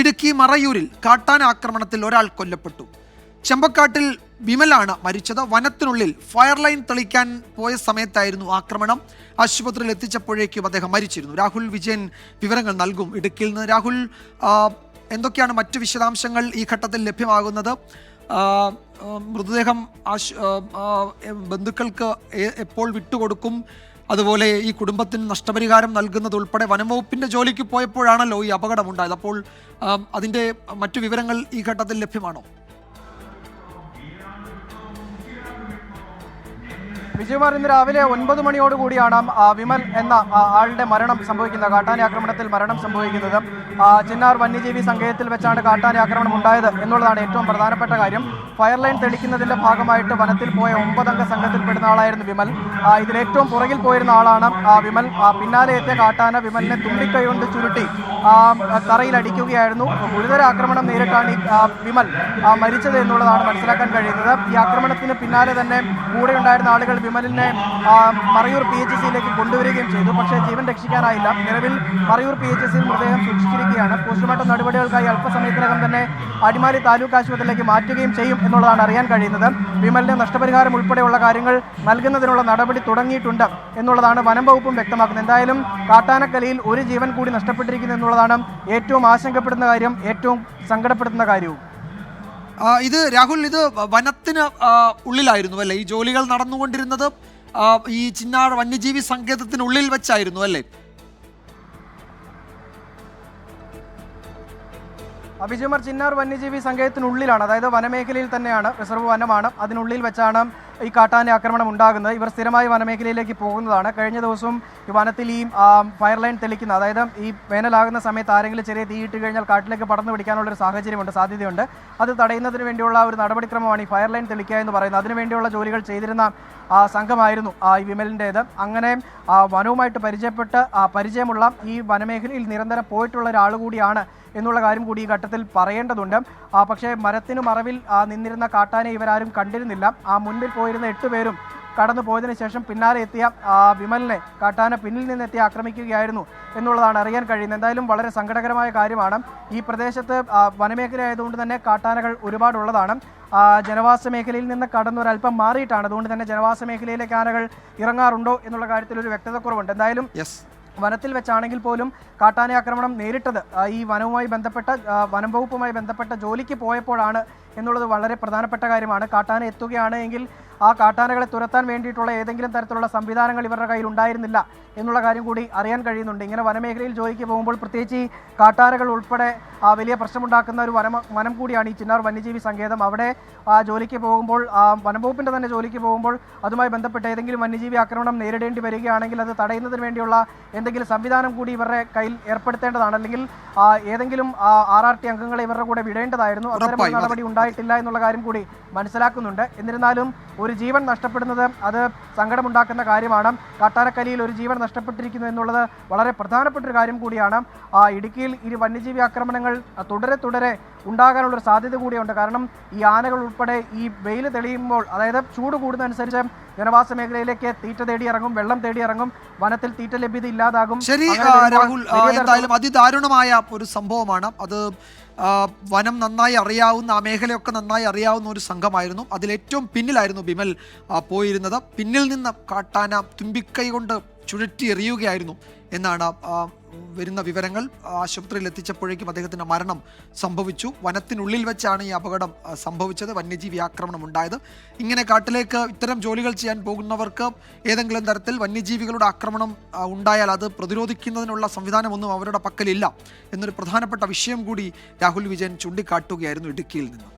ഇടുക്കി മറയൂരിൽ കാട്ടാന ആക്രമണത്തിൽ ഒരാൾ കൊല്ലപ്പെട്ടു. ചെമ്പക്കാട്ടിൽ വിമലാണ് മരിച്ചത്. വനത്തിനുള്ളിൽ ഫയർ ലൈൻ തെളിക്കാൻ പോയ സമയത്തായിരുന്നു ആക്രമണം. ആശുപത്രിയിൽ എത്തിച്ചപ്പോഴേക്കും അദ്ദേഹം മരിച്ചിരുന്നു. രാഹുൽ വിജയൻ വിവരങ്ങൾ നൽകും ഇടുക്കിയിൽ നിന്ന്. രാഹുൽ, എന്തൊക്കെയാണ് മറ്റു വിശദാംശങ്ങൾ ഈ ഘട്ടത്തിൽ ലഭ്യമാകുന്നത്? മൃതദേഹം ബന്ധുക്കൾക്ക് എപ്പോൾ വിട്ടുകൊടുക്കും? അതുപോലെ ഈ കുടുംബത്തിന് നഷ്ടപരിഹാരം നൽകുന്നത് ഉൾപ്പെടെ വനംവകുപ്പിന്റെ ജോലിക്ക് പോയപ്പോഴാണല്ലോ ഈ അപകടമുണ്ടായത്. അപ്പോൾ അതിന്റെ മറ്റു വിവരങ്ങൾ ഈ ഘട്ടത്തിൽ ലഭ്യമാണോ? വിജയകുമാർ, ഇന്ന് രാവിലെ 9 മണിയോടുകൂടിയാണ് വിമൽ എന്ന ആളുടെ മരണം സംഭവിക്കുന്നത്, കാട്ടാന ആക്രമണത്തിൽ മരണം സംഭവിക്കുന്നത്. ചിന്നാർ വന്യജീവി സങ്കേതത്തിൽ വെച്ചാണ് കാട്ടാന ആക്രമണം ഉണ്ടായത് എന്നുള്ളതാണ് ഏറ്റവും പ്രധാനപ്പെട്ട കാര്യം. ഫയർ ലൈൻ തെളിക്കുന്നതിന്റെ ഭാഗമായിട്ട് വനത്തിൽ പോയ 9 അംഗ സംഘത്തിൽപ്പെടുന്ന ആളായിരുന്നു വിമൽ. ഇതിലേറ്റവും പുറകിൽ പോയിരുന്ന ആളാണ് വിമൽ. പിന്നാലെ എത്തിയ കാട്ടാന വിമലിനെ തുമ്പിക്കൈ കൊണ്ട് ചുരുട്ടി തറയിൽ അടിക്കുകയായിരുന്നു. ഗുരുതര ആക്രമണം നേരിട്ടാണ് വിമൽ മരിച്ചത് എന്നുള്ളതാണ് മനസ്സിലാക്കാൻ കഴിയുന്നത്. ഈ ആക്രമണത്തിന് പിന്നാലെ തന്നെ കൂടെ ഉണ്ടായിരുന്ന ആളുകൾ വിമലിനെ മറയൂർ PHCയിലേക്ക് കൊണ്ടുവരികയും ചെയ്തു. പക്ഷേ ജീവൻ രക്ഷിക്കാനായില്ല. നിലവിൽ മറയൂർ PHCയിൽ മൃതദേഹം സൂക്ഷിച്ചിരിക്കുകയാണ്. പോസ്റ്റ്മോർട്ടം നടപടികൾക്കായി അല്പസമയത്തിനകം തന്നെ അടിമാലി താലൂക്ക് ആശുപത്രിയിലേക്ക് മാറ്റുകയും ചെയ്യും എന്നുള്ളതാണ് അറിയാൻ കഴിയുന്നത്. വിമലിന് നഷ്ടപരിഹാരം ഉൾപ്പെടെയുള്ള കാര്യങ്ങൾ നൽകുന്നതിനുള്ള നടപടി തുടങ്ങിയിട്ടുണ്ട് എന്നുള്ളതാണ് വനം വകുപ്പും വ്യക്തമാക്കുന്നത്. എന്തായാലും കാട്ടാനക്കലിയിൽ ഒരു ജീവൻ കൂടി നഷ്ടപ്പെട്ടിരിക്കുന്നു എന്നുള്ളതാണ് ഏറ്റവും ആശങ്കപ്പെടുന്ന കാര്യം, ഏറ്റവും സങ്കടപ്പെടുത്തുന്ന കാര്യവും. ഇത് രാഹുൽ, ഇത് വനത്തിന് ഉള്ളിലായിരുന്നു അല്ലേ ഈ ജോലികൾ നടന്നുകൊണ്ടിരുന്നത്? ഈ ചിന്നാർ വന്യജീവി സങ്കേതത്തിനുള്ളിൽ വെച്ചായിരുന്നു അല്ലേ? വിജയകുമാർ, ചിന്നാർ വന്യജീവി സങ്കേതത്തിനുള്ളിലാണ്, അതായത് വനമേഖലയിൽ തന്നെയാണ്, റിസർവ് വനമാണ്. അതിനുള്ളിൽ വെച്ചാണ് ഈ കാട്ടാന ആക്രമണം ഉണ്ടാകുന്നത്. ഇവർ സ്ഥിരമായി വനമേഖലയിലേക്ക് പോകുന്നതാണ്. കഴിഞ്ഞ ദിവസവും ഈ വനത്തിൽ ഈ ഫയർ ലൈൻ തെളിക്കുന്ന, അതായത് ഈ വേനലാകുന്ന സമയത്ത് ആരെങ്കിലും ചെറിയ തീയിട്ട് കഴിഞ്ഞാൽ കാട്ടിലേക്ക് പടർന്നു പിടിക്കാനുള്ളൊരു സാഹചര്യമുണ്ട്, സാധ്യതയുണ്ട്. അത് തടയുന്നതിന് വേണ്ടിയുള്ള ഒരു നടപടിക്രമമാണ് ഈ ഫയർ ലൈൻ തെളിക്കുക എന്ന് പറയുന്നത്. അതിനുവേണ്ടിയുള്ള ജോലികൾ ചെയ്തിരുന്ന സംഘമായിരുന്നു ഈ വിമലിൻ്റേത്. അങ്ങനെ വനവുമായിട്ട് പരിചയമുള്ള ഈ വനമേഖലയിൽ നിരന്തരം പോയിട്ടുള്ള ഒരാൾ കൂടിയാണ് എന്നുള്ള കാര്യം കൂടി ഈ ഘട്ടത്തിൽ പറയേണ്ടതുണ്ട്. പക്ഷേ മരത്തിനു മറവിൽ നിന്നിരുന്ന കാട്ടാനെ ഇവരാരും കണ്ടിരുന്നില്ല. മുൻപിൽ പോയിരുന്ന 8 പേരും കടന്നു പോയതിനു ശേഷം പിന്നാലെ എത്തിയ വിമലിനെ കാട്ടാന പിന്നിൽ നിന്നെത്തി ആക്രമിക്കുകയായിരുന്നു എന്നുള്ളതാണ് അറിയാൻ കഴിയുന്നത്. എന്തായാലും വളരെ സങ്കടകരമായ കാര്യമാണ്. ഈ പ്രദേശത്ത് വനമേഖല ആയതുകൊണ്ട് തന്നെ കാട്ടാനകൾ ഒരുപാടുള്ളതാണ്. ജനവാസ മേഖലയിൽ നിന്ന് കടന്നൊരൽപ്പം മാറിയിട്ടാണ്. അതുകൊണ്ട് തന്നെ ജനവാസ മേഖലയിലേക്ക് ആനകൾ ഇറങ്ങാറുണ്ടോ എന്നുള്ള കാര്യത്തിൽ ഒരു വ്യക്തതക്കുറവുണ്ട്. എന്തായാലും വനത്തിൽ വെച്ചാണെങ്കിൽ പോലും കാട്ടാന ആക്രമണം നേരിട്ടത് ഈ വനവുമായി ബന്ധപ്പെട്ട വനം വകുപ്പുമായി ബന്ധപ്പെട്ട ജോലിക്ക് പോയപ്പോഴാണ് എന്നുള്ളത് വളരെ പ്രധാനപ്പെട്ട കാര്യമാണ്. കാട്ടാന എത്തുകയാണ് എങ്കിൽ ആ കാട്ടാനകളെ തുരത്താൻ വേണ്ടിയിട്ടുള്ള ഏതെങ്കിലും തരത്തിലുള്ള സംവിധാനങ്ങൾ ഇവരുടെ കയ്യിൽ ഉണ്ടായിരുന്നില്ല എന്നുള്ള കാര്യം കൂടി അറിയാൻ കഴിയുന്നുണ്ട്. ഇങ്ങനെ വനമേഖലയിൽ ജോലിക്ക് പോകുമ്പോൾ പ്രത്യേകിച്ച് ഈ കാട്ടാനകൾ ഉൾപ്പെടെ വലിയ പ്രശ്നമുണ്ടാക്കുന്ന ഒരു വനം കൂടിയാണ് ഈ ചിന്നാർ വന്യജീവി സങ്കേതം. അവിടെ ജോലിക്ക് പോകുമ്പോൾ വനംവകുപ്പിൻ്റെ തന്നെ ജോലിക്ക് പോകുമ്പോൾ അതുമായി ബന്ധപ്പെട്ട് ഏതെങ്കിലും വന്യജീവി ആക്രമണം നേരിടേണ്ടി വരികയാണെങ്കിൽ അത് തടയുന്നതിന് വേണ്ടിയുള്ള എന്തെങ്കിലും സംവിധാനം കൂടി ഇവരുടെ കയ്യിൽ ഏർപ്പെടുത്തേണ്ടതാണ്. അല്ലെങ്കിൽ ഏതെങ്കിലും RRT അംഗങ്ങളെ ഇവരുടെ കൂടെ വിടേണ്ടതായിരുന്നു. അത്തരമൊരു നടപടി ഉണ്ടായിട്ടില്ല എന്നുള്ള കാര്യം കൂടി മനസ്സിലാക്കുന്നുണ്ട്. എന്നിരുന്നാലും ഒരു ജീവൻ നഷ്ടപ്പെടുന്നത് അത് സങ്കടമുണ്ടാക്കുന്ന കാര്യമാണ്. കാട്ടാനക്കലിയിൽ ഒരു ജീവൻ നഷ്ടപ്പെട്ടിരിക്കുന്നു എന്നുള്ളത് വളരെ പ്രധാനപ്പെട്ട ഒരു കാര്യം കൂടിയാണ്. ഇടുക്കിയിൽ ഈ വന്യജീവി ആക്രമണങ്ങൾ തുടരെ ഉണ്ടാകാനുള്ളൊരു സാധ്യത കൂടിയുണ്ട്. കാരണം ഈ ആനകൾ ഉൾപ്പെടെ ഈ വെയിൽ തെളിയുമ്പോൾ, അതായത് ചൂട് കൂടുന്നതനുസരിച്ച് ജനവാസ മേഖലയിലേക്ക് തീറ്റ തേടി ഇറങ്ങും, വെള്ളം തേടി ഇറങ്ങും, വനത്തിൽ തീറ്റ ലഭ്യത ഇല്ലാതാകും. ശരി രാഹുൽ, എന്തായാലും അതിദാരുണമായ ഒരു സംഭവമാണ് അത്. വനം നന്നായി അറിയാവുന്ന, ആ മേഖലയൊക്കെ നന്നായി അറിയാവുന്ന ഒരു സംഘമായിരുന്നു. അതിലേറ്റവും പിന്നിലായിരുന്നു വിമൽ പോയിരുന്നത്. പിന്നിൽ നിന്ന് കാട്ടാന തുമ്പിക്കൈ കൊണ്ട് ചുഴറ്റി എറിയുകയായിരുന്നു എന്നാണ് വരുന്ന വിവരങ്ങൾ. ആശുപത്രിയിൽ എത്തിച്ചപ്പോഴേക്കും അദ്ദേഹത്തിൻ്റെ മരണം സംഭവിച്ചു. വനത്തിനുള്ളിൽ വെച്ചാണ് ഈ അപകടം സംഭവിച്ചത്, വന്യജീവി ആക്രമണം ഉണ്ടായത്. ഇങ്ങനെ കാട്ടിലേക്ക് ഇത്തരം ജോലികൾ ചെയ്യാൻ പോകുന്നവർക്ക് ഏതെങ്കിലും തരത്തിൽ വന്യജീവികളുടെ ആക്രമണം ഉണ്ടായാൽ അത് പ്രതിരോധിക്കുന്നതിനുള്ള സംവിധാനമൊന്നും അവരുടെ പക്കലില്ല എന്നൊരു പ്രധാനപ്പെട്ട വിഷയം കൂടി രാഹുൽ വിജയൻ ചൂണ്ടിക്കാട്ടുകയായിരുന്നു ഇടുക്കിയിൽ നിന്ന്.